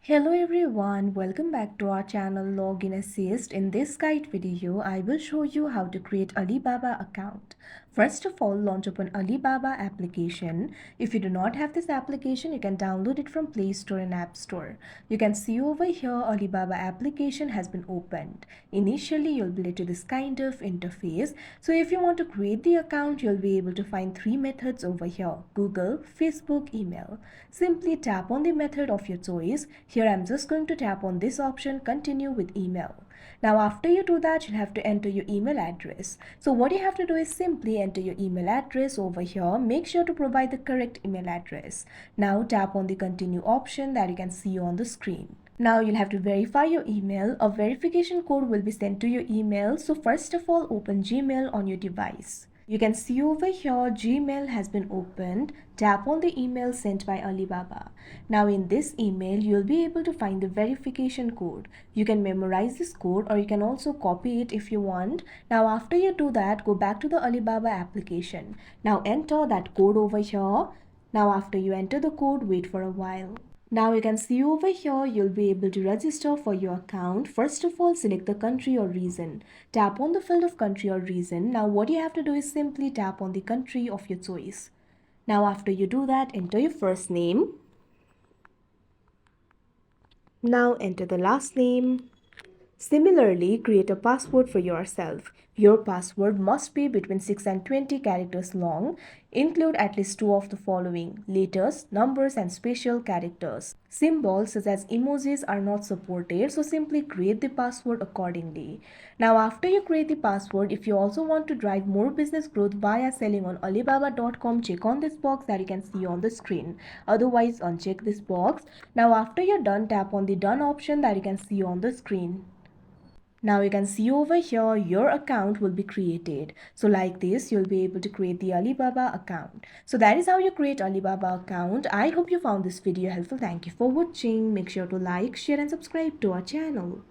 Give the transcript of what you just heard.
Hello everyone, welcome back to our channel Login Assist. In this guide video, I will show you how to create Alibaba account. First of all, launch open Alibaba application. If you do not have this application, you can download it from Play Store and App Store. You can see over here Alibaba application has been opened. Initially, you'll be led to this kind of interface. So if you want to create the account, you'll be able to find three methods over here: Google, Facebook, email. Simply tap on the method of your choice. Here I'm just going to tap on this option, continue with email. Now after you do that, you'll have to enter your email address. So what you have to do is simply enter your email address over here. Make sure to provide the correct email address. Now tap on the continue option that you can see on the screen. Now you'll have to verify your email. A verification code will be sent to your email. So first of all, open Gmail on your device. You can see over here Gmail has been opened. Tap on the email sent by Alibaba. Now in this email, you'll be able to find the verification code. You can memorize this code or you can also copy it if you want. Now after you do that, go back to the Alibaba application. Now enter that code over here. Now after you enter the code, wait for a while. Now you can see over here, you'll be able to register for your account. First of all, select the country or region. Tap on the field of country or region. Now what you have to do is simply tap on the country of your choice. Now after you do that, enter your first name. Now enter the last name. Similarly, create a password for yourself. Your password must be between 6 and 20 characters long. Include at least two of the following: letters, numbers, and special characters. Symbols such as emojis are not supported, so simply create the password accordingly. Now, after you create the password, if you also want to drive more business growth via selling on Alibaba.com, check on this box that you can see on the screen. Otherwise, uncheck this box. Now, after you're done, tap on the done option that you can see on the screen. Now you can see over here your account will be created. So like this, you'll be able to create the Alibaba account. So that is how you create Alibaba account. I hope you found this video helpful. Thank you for watching. Make sure to like, share and subscribe to our channel.